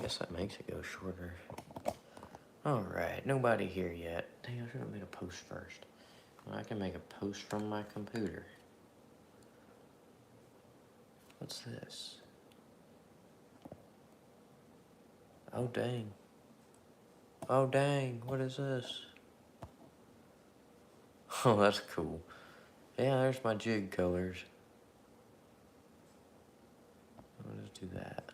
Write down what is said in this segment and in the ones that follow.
Guess that makes it go shorter. Alright, nobody here yet. Dang, I should have made a post first. Well, I can make a post from my computer. What's this? Oh, dang. Oh, dang, what is this? Oh, that's cool. Yeah, there's my jig colors. I'll just do that.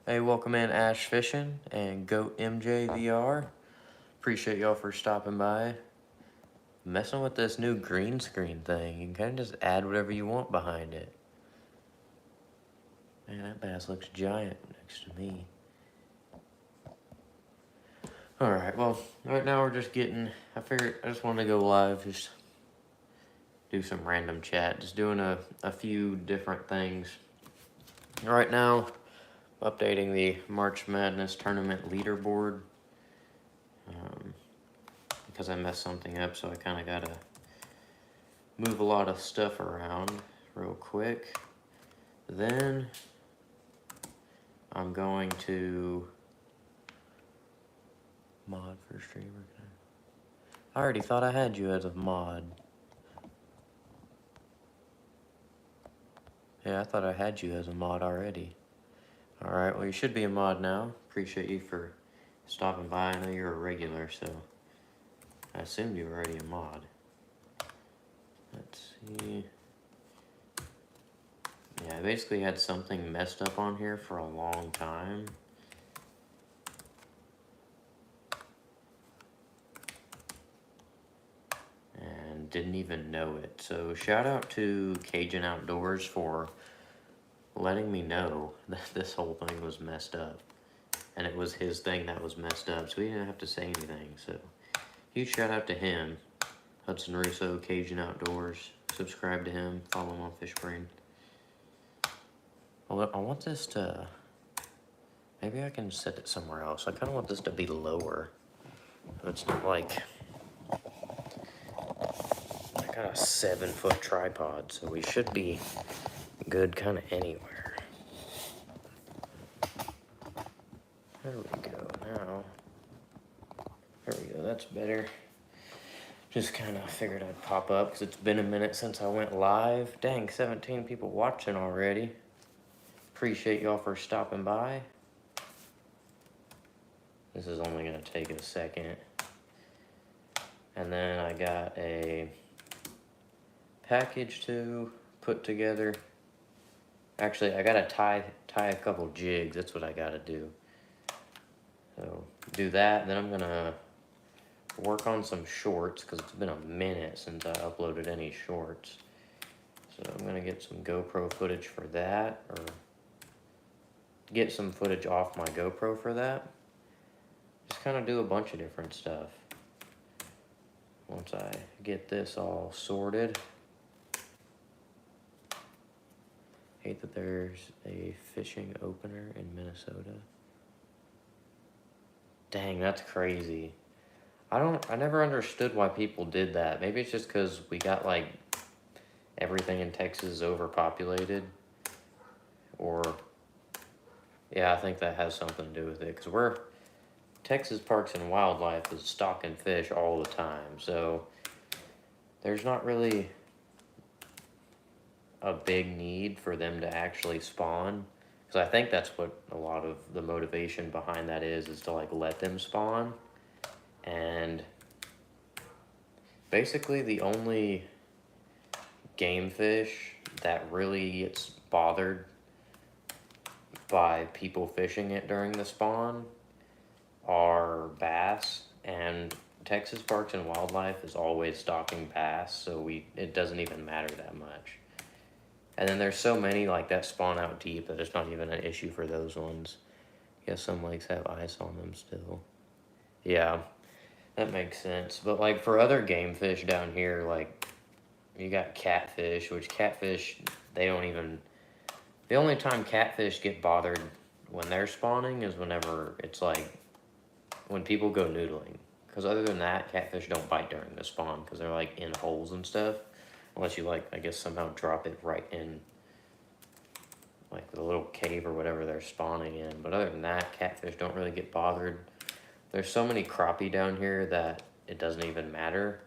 Hey, welcome in Ash Fishing and Goat MJ VR. Appreciate y'all for stopping by. Messing with this new green screen thing. You can kind of just add whatever you want behind it. Man, that bass looks giant next to me. Alright, well, right now we're just getting... I figured I just wanted to go live, just do some random chat. Just doing a few different things. Right now, updating the March Madness tournament leaderboard. Because I messed something up, so I kind of got to move a lot of stuff around real quick. Then I'm going to mod for streamer. I already thought I had you as a mod. Yeah, I thought I had you as a mod already. Alright, well you should be a mod now. Appreciate you for stopping by. I know you're a regular, so I assumed you were already a mod. Let's see. Yeah, I basically had something messed up on here for a long time. And didn't even know it. So shout out to Cajun Outdoors for letting me know that this whole thing was messed up. And it was his thing that was messed up, so he didn't have to say anything. So huge shout out to him. Hudson Russo, Cajun Outdoors. Subscribe to him, follow him on Fishbrain. I want this to... Maybe I can set it somewhere else. I kind of want this to be lower. It's not like... I got a 7-foot tripod, so we should be good kind of anywhere. There we go. Now, there we go. That's better. Just kind of figured I'd pop up because it's been a minute since I went live. Dang, 17 people watching already. Appreciate y'all for stopping by. This is only going to take a second. And then I got a package to put together. Actually, I got to tie a couple jigs. That's what I got to do. So, do that. Then I'm going to work on some shorts because it's been a minute since I uploaded any shorts. So I'm going to get some GoPro footage for that, or get some footage off my GoPro for that. Just kind of do a bunch of different stuff. Once I get this all sorted. Hate that there's a fishing opener in Minnesota. Dang, that's crazy. I never understood why people did that. Maybe it's just because we got like everything in Texas is overpopulated. Or, yeah, I think that has something to do with it. Because Texas Parks and Wildlife is stocking fish all the time. So there's not really a big need for them to actually spawn. Because I think that's what a lot of the motivation behind that is to like let them spawn. And basically the only game fish that really gets bothered by people fishing it during the spawn are bass, and Texas Parks and Wildlife is always stocking bass, so it doesn't even matter that much. And then there's so many like that spawn out deep that it's not even an issue for those ones. I guess some lakes have ice on them still. Yeah, that makes sense. But like for other game fish down here, like you got catfish, which catfish, they don't even... The only time catfish get bothered when they're spawning is whenever it's like when people go noodling. Because other than that, catfish don't bite during the spawn because they're like in holes and stuff. Unless you like, I guess, somehow drop it right in, like the little cave or whatever they're spawning in. But other than that, catfish don't really get bothered. There's so many crappie down here that it doesn't even matter.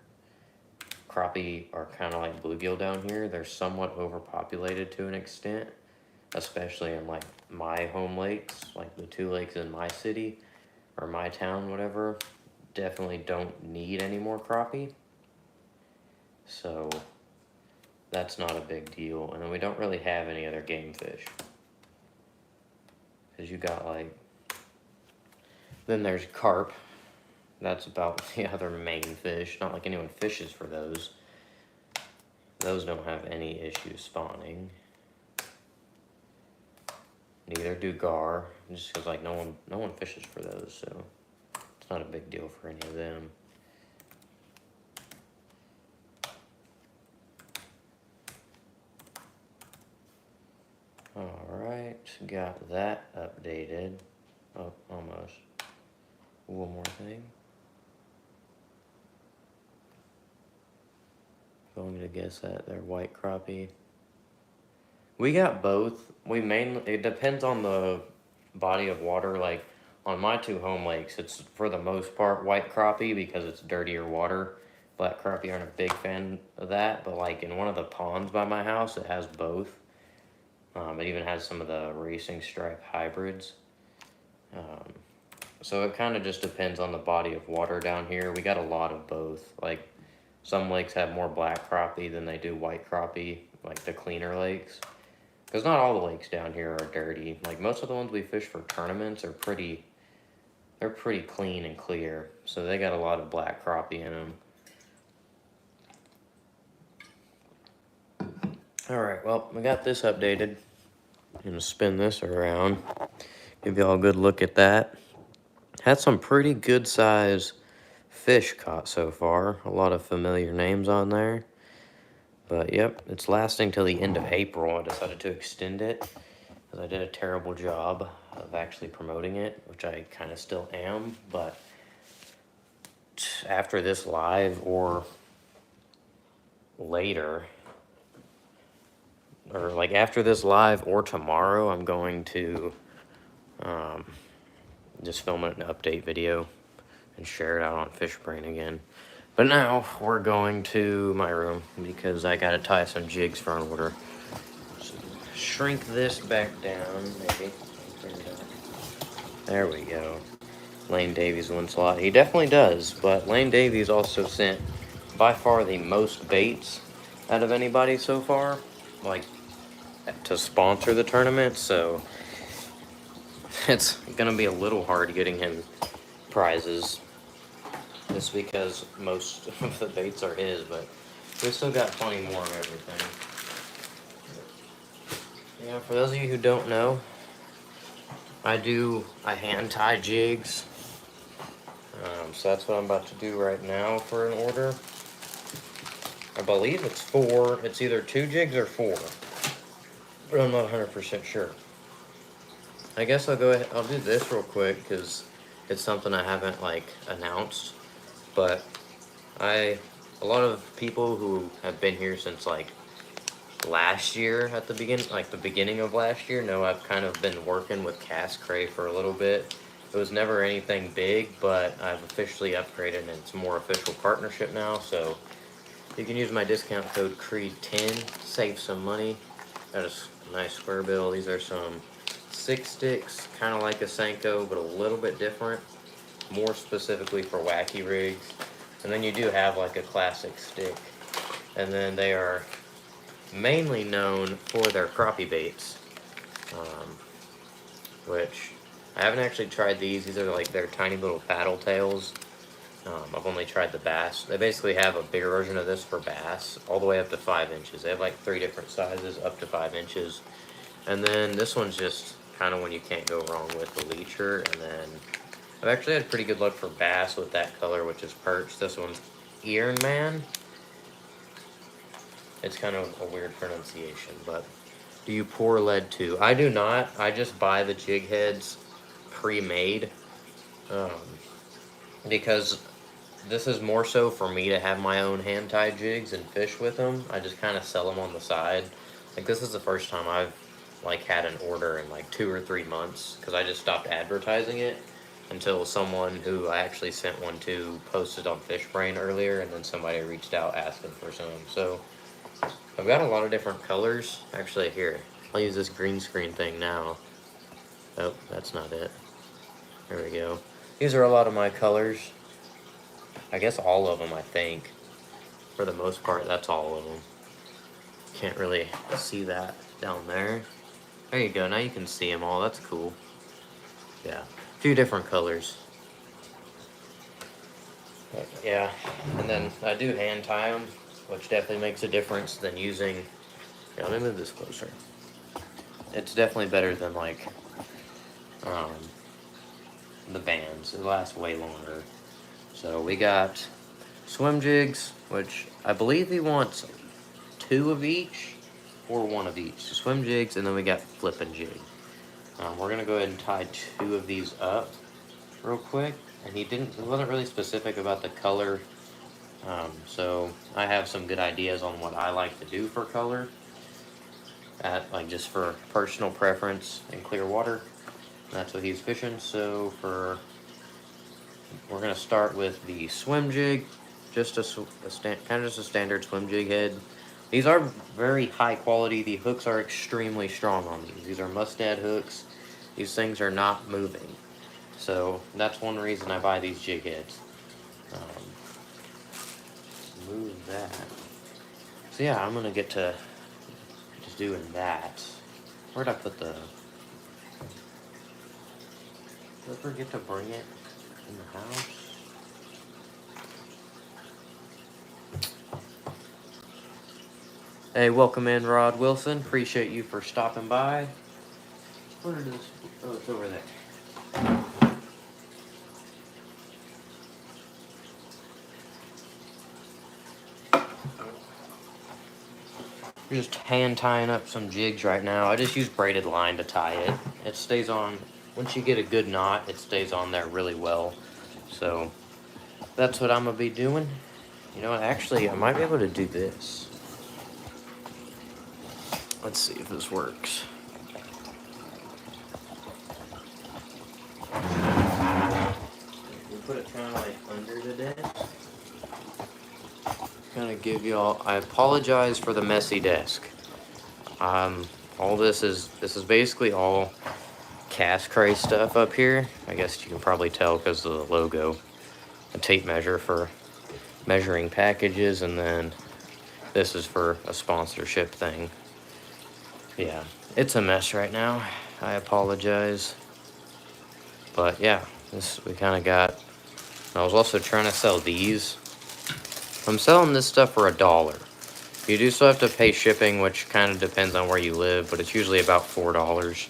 Crappie are kind of like bluegill down here. They're somewhat overpopulated to an extent, especially in like my home lakes, like the 2 lakes in my city or my town, whatever. Definitely don't need any more crappie. So that's not a big deal. And then we don't really have any other game fish. Because you got like, then there's carp. That's about the other main fish. Not like anyone fishes for those. Those don't have any issues spawning. Neither do gar, just because like no one fishes for those, so it's not a big deal for any of them. Alright, got that updated. Oh, almost. One more thing. Going to guess that they're white crappie. We got both. It depends on the body of water. Like on my 2 home lakes, it's for the most part white crappie because it's dirtier water. Black crappie aren't a big fan of that, but like in one of the ponds by my house, it has both. It even has some of the racing stripe hybrids. So it kind of just depends on the body of water down here. We got a lot of both. Like some lakes have more black crappie than they do white crappie, like the cleaner lakes. Because not all the lakes down here are dirty. Like most of the ones we fish for tournaments are they're pretty clean and clear. So they got a lot of black crappie in them. Alright, well, we got this updated. I'm going to spin this around. Give you all a good look at that. Had some pretty good size fish caught so far. A lot of familiar names on there. But yep, it's lasting till the end of April. I decided to extend it because I did a terrible job of actually promoting it, which I kind of still am. But after this live or later, or like after this live or tomorrow, I'm going to just film an update video and share it out on FishBrain again. But now we're going to my room because I gotta tie some jigs for an order. So shrink this back down, maybe. There we go. Lane Davies one slot. He definitely does, but Lane Davies also sent by far the most baits out of anybody so far, like to sponsor the tournament, so it's gonna be a little hard getting him prizes just because most of the baits are his, but we still got plenty more of everything. Yeah, for those of you who don't know, I hand tie jigs. So that's what I'm about to do right now for an order. I believe it's 4. It's either 2 jigs or 4, but I'm not 100% sure. I guess I'll go ahead. I'll do this real quick because it's something I haven't like announced. But a lot of people who have been here since like last year at the beginning of last year know I've kind of been working with Cast Cray for a little bit. It was never anything big, but I've officially upgraded and it's a more official partnership now. So you can use my discount code CREED10, save some money. Got a nice square bill. These are some 6 sticks, kind of like a Senko, but a little bit different. More specifically for wacky rigs. And then you do have like a classic stick. And then they are mainly known for their crappie baits, which I haven't actually tried these. These are like their tiny little paddle tails. I've only tried the bass. They basically have a bigger version of this for bass, all the way up to 5 inches. They have like 3 different sizes up to 5 inches. And then this one's just kind of when you can't go wrong with the leecher. And then I've actually had pretty good luck for bass with that color, which is perch. This one's Ironman. It's kind of a weird pronunciation, but do you pour lead too? I do not. I just buy the jig heads pre-made because this is more so for me to have my own hand-tied jigs and fish with them. I just kind of sell them on the side. Like this is the first time I've like had an order in like 2 or 3 months because I just stopped advertising it until someone who I actually sent one to posted on Fishbrain earlier, and then somebody reached out asking for some. So I've got a lot of different colors. Actually, here, I'll use this green screen thing now. Oh, that's not it. There we go. These are a lot of my colors. I guess all of them, I think. For the most part, that's all of them. Can't really see that down there. There you go, now you can see them all, that's cool. Yeah, a few different colors. But yeah, and then I do hand tie them, which definitely makes a difference than using, yeah, let me move this closer. It's definitely better than like the bands, it lasts way longer. So we got swim jigs, which I believe he wants 2 of each or 1 of each. So swim jigs, and then we got flipping jig. We're gonna go ahead and tie 2 of these up real quick. And he wasn't really specific about the color. So I have some good ideas on what I like to do for color. Like just for personal preference in clear water. That's what he's fishing. So we're gonna start with the swim jig, just kind of just a standard swim jig head. These are very high quality. The hooks are extremely strong on these. These are Mustad hooks. These things are not moving. So that's one reason I buy these jig heads. Move that. So yeah, I'm gonna get to just doing that. Where'd I put the... Did I forget to bring it in the house? Hey, welcome in, Rod Wilson. Appreciate you for stopping by. Where is this? Oh, it's over there. We're just hand tying up some jigs right now. I just use braided line to tie it. It stays on, once you get a good knot, it stays on there really well. So that's what I'm gonna be doing. You know, actually, I might be able to do this. Let's see if this works. We put it kind of like under the desk. Kind of give y'all, I apologize for the messy desk. All this is basically all cast cray stuff up here. I guess you can probably tell because of the logo. A tape measure for measuring packages, and then this is for a sponsorship thing. Yeah, it's a mess right now. I apologize. But yeah, we kind of got, I was also trying to sell these. I'm selling this stuff for $1. You do still have to pay shipping, which kind of depends on where you live, but it's usually about $4.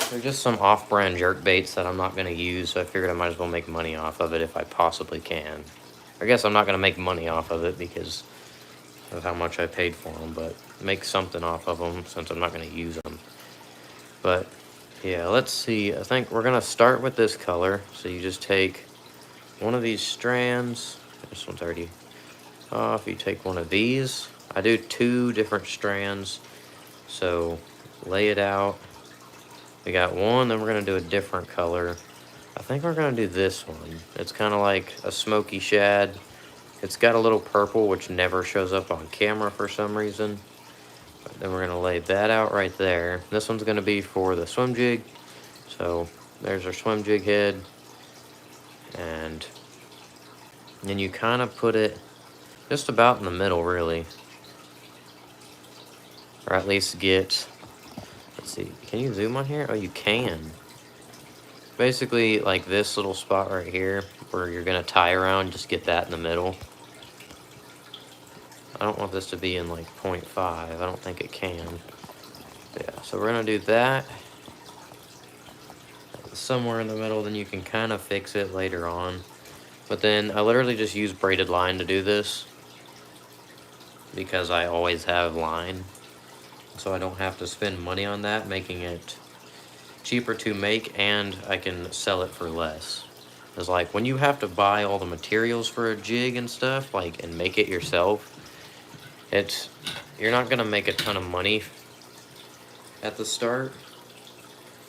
They're just some off-brand jerk baits that I'm not going to use, so I figured I might as well make money off of it if I possibly can. I guess I'm not going to make money off of it because of how much I paid for them, but make something off of them since I'm not going to use them. But yeah, let's see. I think we're going to start with this color. So you just take one of these strands. This one's already off. You take one of these. I do 2 different strands. So lay it out. We got one, then we're going to do a different color. I think we're going to do this one. It's kind of like a smoky shad. It's got a little purple, which never shows up on camera for some reason. But then we're going to lay that out right there. This one's going to be for the swim jig. So there's our swim jig head. And then you kind of put it just about in the middle, really. Or at least get, let's see, can you zoom on here? Oh, you can. Basically, like this little spot right here where you're going to tie around, just get that in the middle. I don't want this to be in like 0.5. I don't think it can. Yeah, so we're going to do that. Somewhere in the middle, then you can kind of fix it later on. But then I literally just use braided line to do this because I always have line. So I don't have to spend money on that, making it cheaper to make, and I can sell it for less. It's like when you have to buy all the materials for a jig and stuff, like, and make it yourself, you're not gonna make a ton of money at the start.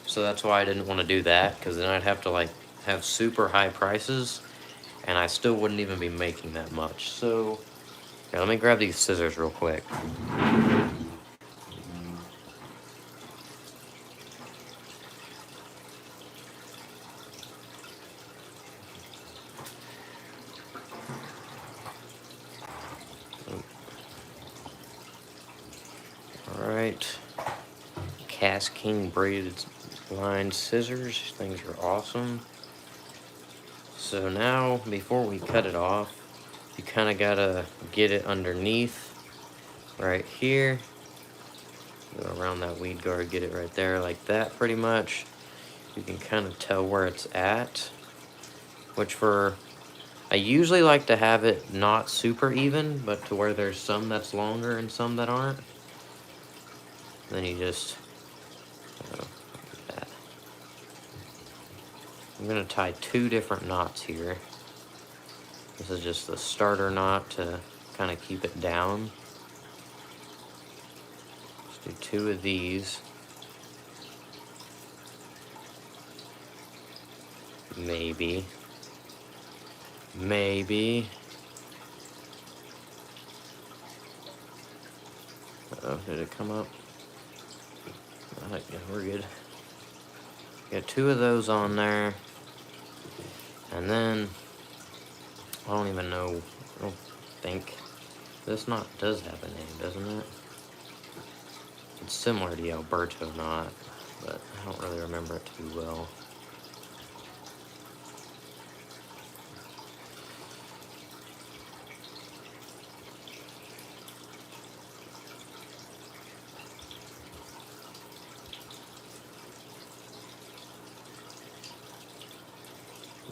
So that's why I didn't want to do that, because then I'd have to like have super high prices and I still wouldn't even be making that much. So here, let me grab these scissors real quick. Alright, Cast King braided line scissors. Things are awesome. So now, before we cut it off, you kind of gotta get it underneath right here. Go around that weed guard, get it right there like that pretty much. You can kind of tell where it's at, which I usually like to have it not super even, but to where there's some that's longer and some that aren't. Then you just, like that. I'm gonna tie 2 different knots here. This is just the starter knot to kind of keep it down. Let's do 2 of these. Maybe. Uh-oh, did it come up? Yeah, we're good. Got 2 of those on there. And then, I don't even know, I don't think, this knot does have a name, doesn't it? It's similar to the Alberto knot, but I don't really remember it too well.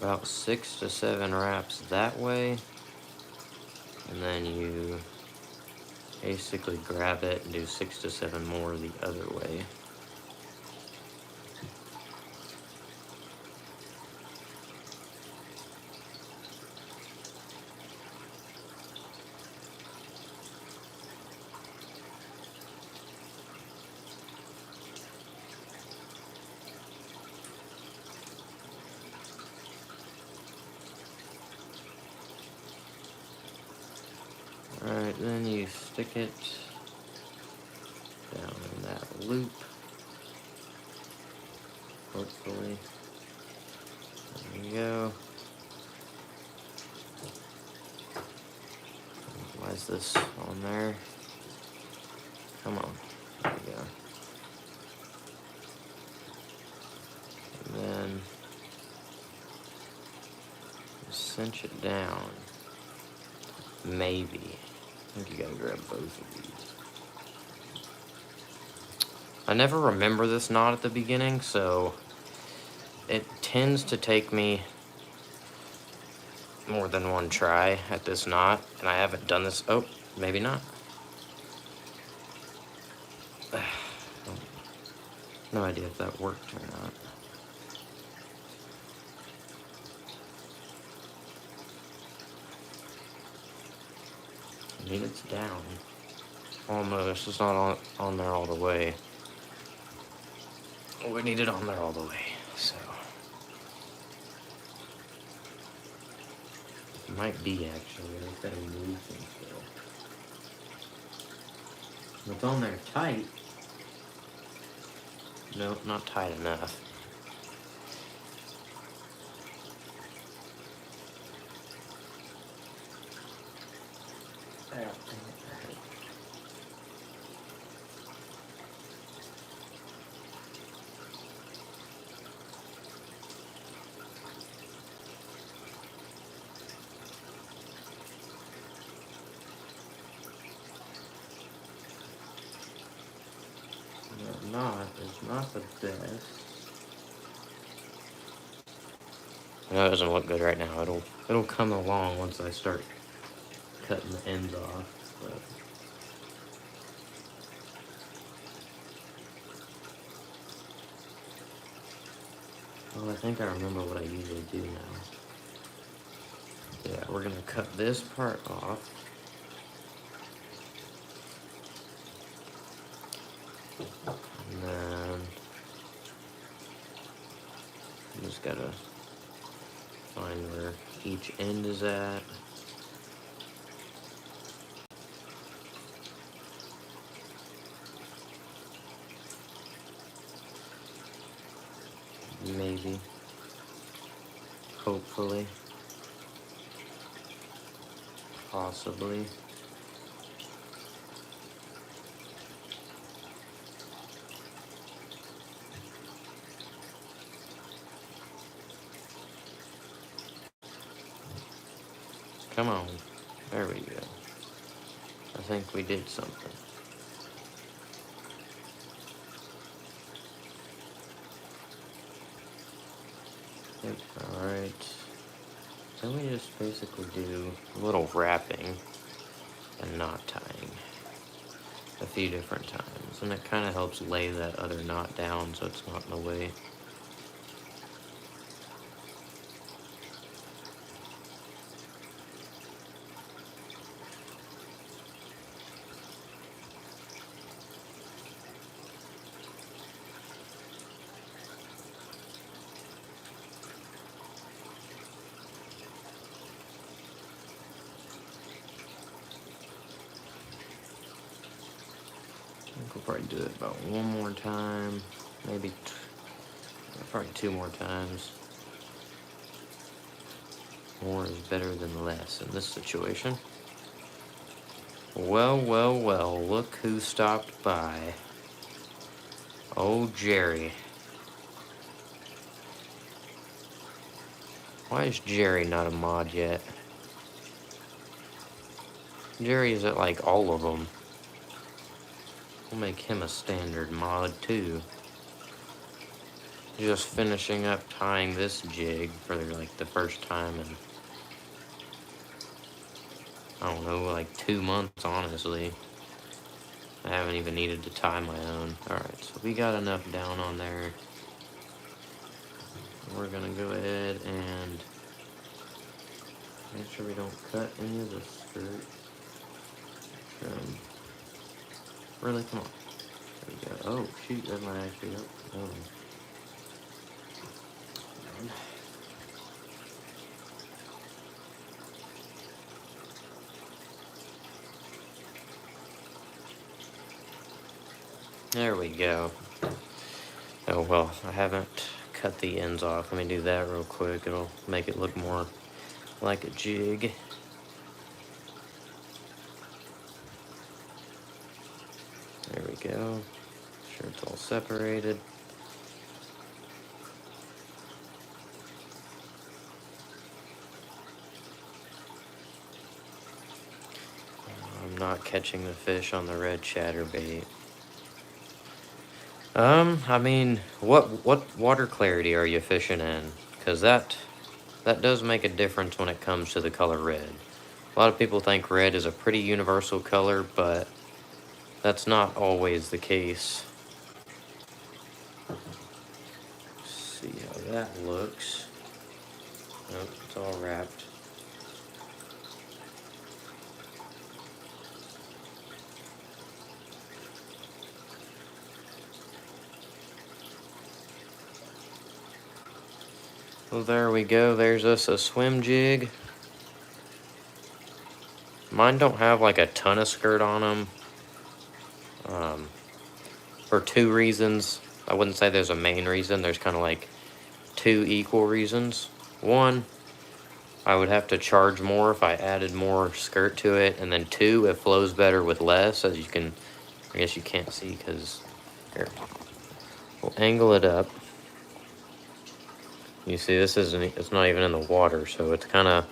About 6 to 7 wraps that way, and then you basically grab it and do 6 to 7 more the other way. Alright, then you stick it down in that loop, hopefully. There you go. Why is this on there? Come on, there we go. And then cinch it down. Maybe. I think you gotta grab both of these. I never remember this knot at the beginning, so it tends to take me more than one try at this knot, and I haven't done this. Oh, maybe not. No idea if that worked or not. I mean, it's down. Almost. It's not on there all the way. We need it on there all the way, so. It might be, actually. I've got to move things still. It's on there tight. Nope, not tight enough. Knot is not the best. I know it doesn't look good right now. It'll come along once I start cutting the ends off. But well, I think I remember what I usually do now. Yeah, we're gonna cut this part off. And then just gotta find where each end is at. Maybe. Hopefully. Possibly. Come on. There we go. I think we did something. Yep, alright. Then we just basically do a little wrapping and knot tying a few different times. And it kind of helps lay that other knot down so it's not in the way. I think we'll probably do it about one more time, maybe probably two more times. More is better than less in this situation. Well, well, well, look who stopped by. Oh, Jerry. Why is Jerry not a mod yet? Jerry is at like all of them. We'll make him a standard mod too. Just finishing up tying this jig for like the first time in, I don't know, like 2 months, honestly. I haven't even needed to tie my own. Alright, so we got enough down on there. We're gonna go ahead and make sure we don't cut any of the skirt. Really, come on. There we go. Oh, shoot, that might actually help. Oh. There we go. Oh, well, I haven't cut the ends off. Let me do that real quick. It'll make it look more like a jig. There we go. Make sure it's all separated. I'm not catching the fish on the red chatterbait. I mean, what water clarity are you fishing in? Because that does make a difference when it comes to the color red. A lot of people think red is a pretty universal color, but that's not always the case. Let's see how that looks. Nope, it's all wrapped. Well, there we go. There's us a swim jig. Mine don't have like a ton of skirt on them. For two reasons. I wouldn't say there's a main reason. There's kind of like two equal reasons. One, I would have to charge more if I added more skirt to it. And then two, it flows better with less, as you can, I guess you can't see because, here, we'll angle it up. You see, this isn't, it's not even in the water, so it's kind of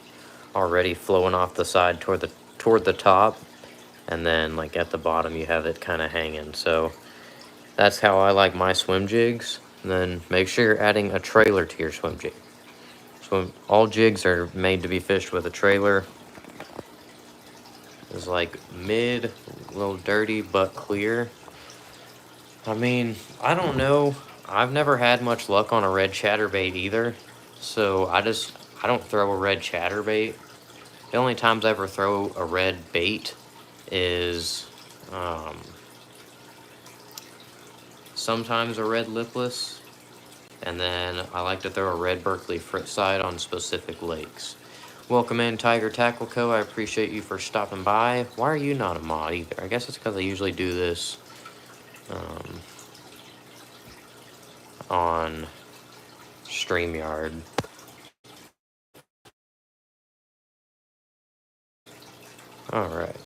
already flowing off the side toward the top, and then like at the bottom you have it kind of hanging. So that's how I like my swim jigs. And then make sure you're adding a trailer to your swim jig. So all jigs are made to be fished with a trailer. It's like mid, a little dirty but clear. I mean, I don't know. I've never had much luck on a red chatterbait either, so I don't throw a red chatterbait. The only times I ever throw a red bait is sometimes a red lipless, And then I like to throw a red Berkeley frit side on specific lakes. Welcome in, Tiger Tackle Co. I appreciate you for stopping by. Why are you not a mod either? I guess it's because I usually do this on StreamYard. Alright.